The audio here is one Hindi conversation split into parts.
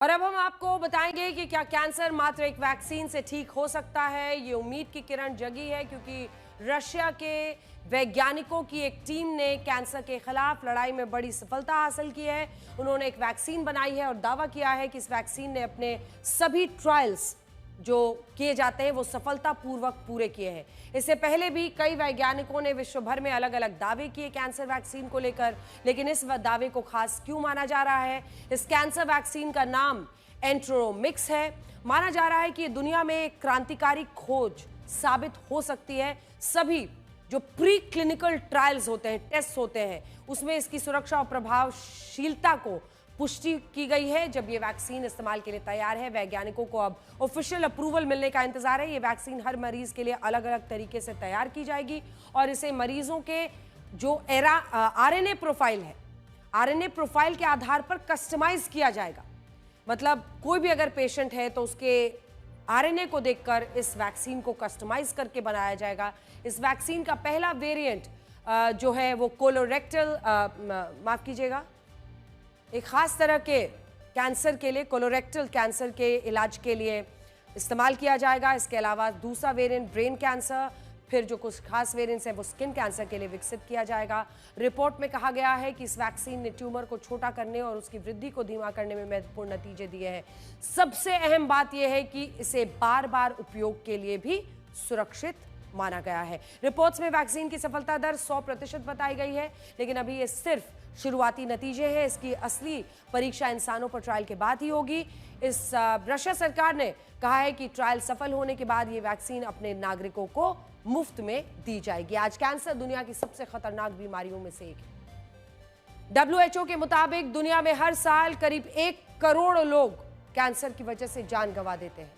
और अब हम आपको बताएंगे कि क्या कैंसर मात्र एक वैक्सीन से ठीक हो सकता है। ये उम्मीद की किरण जगी है क्योंकि रशिया के वैज्ञानिकों की एक टीम ने कैंसर के खिलाफ लड़ाई में बड़ी सफलता हासिल की है। उन्होंने एक वैक्सीन बनाई है और दावा किया है कि इस वैक्सीन ने अपने सभी ट्रायल्स जो किए जाते हैं वो सफलतापूर्वक पूरे किए हैं। इससे पहले भी कई वैज्ञानिकों ने विश्व भर में अलग अलग दावे किए कैंसर वैक्सीन को लेकर, लेकिन इस दावे को खास क्यों माना जा रहा है? इस कैंसर वैक्सीन का नाम एंट्रोमिक्स है। माना जा रहा है कि दुनिया में एक क्रांतिकारी खोज साबित हो सकती है। सभी जो प्री क्लिनिकल ट्रायल्स होते हैं, टेस्ट होते हैं, उसमें इसकी सुरक्षा और प्रभावशीलता को पुष्टि की गई है। जब ये वैक्सीन इस्तेमाल के लिए तैयार है, वैज्ञानिकों को अब ऑफिशियल अप्रूवल मिलने का इंतजार है। ये वैक्सीन हर मरीज के लिए अलग अलग तरीके से तैयार की जाएगी और इसे मरीजों के जो आरएनए प्रोफाइल है, आरएनए प्रोफाइल के आधार पर कस्टमाइज किया जाएगा। मतलब कोई भी अगर पेशेंट है तो उसके आरएनए को देखकर इस वैक्सीन को कस्टमाइज करके बनाया जाएगा। इस वैक्सीन का पहला वेरिएंट जो है वो कोलोरेक्टल माफ कीजिएगा, एक खास तरह के कैंसर के लिए, कोलोरेक्टल कैंसर के इलाज के लिए इस्तेमाल किया जाएगा। इसके अलावा दूसरा वेरिएंट ब्रेन कैंसर, फिर जो कुछ खास वेरिएंट्स हैं वो स्किन कैंसर के लिए विकसित किया जाएगा। रिपोर्ट में कहा गया है कि इस वैक्सीन ने ट्यूमर को छोटा करने और उसकी वृद्धि को धीमा करने में महत्वपूर्ण नतीजे दिए हैं। सबसे अहम बात यह है कि इसे बार बार उपयोग के लिए भी सुरक्षित माना गया है। रिपोर्ट्स में वैक्सीन की सफलता दर 100% बताई गई है, लेकिन अभी ये सिर्फ शुरुआती नतीजे हैं। इसकी असली परीक्षा इंसानों पर ट्रायल के बाद ही होगी। रशिया सरकार ने कहा है कि ट्रायल सफल होने के बाद ये वैक्सीन अपने नागरिकों को मुफ्त में दी जाएगी। आज कैंसर दुनिया की सबसे खतरनाक बीमारियों में से एक है। WHO के मुताबिक दुनिया में हर साल करीब 1 करोड़ लोग कैंसर की वजह से जान गंवा देते हैं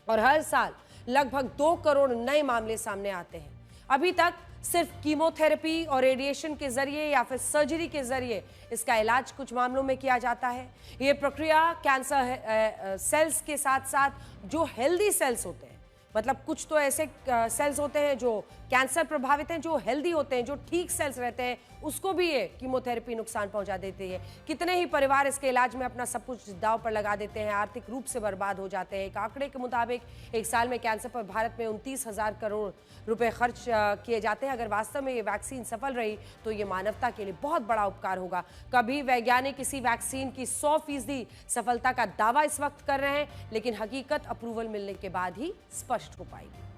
और हर साल लगभग 2 करोड़ नए मामले सामने आते हैं। अभी तक सिर्फ कीमोथेरेपी और रेडिएशन के जरिए या फिर सर्जरी के जरिए इसका इलाज कुछ मामलों में किया जाता है। यह प्रक्रिया कैंसर सेल्स के साथ साथ जो हेल्दी सेल्स होते हैं, मतलब कुछ तो ऐसे सेल्स होते हैं जो कैंसर प्रभावित हैं, जो हेल्दी होते हैं, जो ठीक सेल्स रहते हैं, उसको भी ये कीमोथेरेपी नुकसान पहुंचा देती है। कितने ही परिवार इसके इलाज में अपना सब कुछ दांव पर लगा देते हैं, आर्थिक रूप से बर्बाद हो जाते हैं। एक आंकड़े के मुताबिक एक साल में कैंसर पर भारत में 29,000 करोड़ रुपए खर्च किए जाते हैं। अगर वास्तव में ये वैक्सीन सफल रही तो ये मानवता के लिए बहुत बड़ा उपकार होगा। कभी वैज्ञानिक किसी वैक्सीन की 100% सफलता का दावा इस वक्त कर रहे हैं, लेकिन हकीकत अप्रूवल मिलने के बाद ही स्पष्ट हो पाएगी।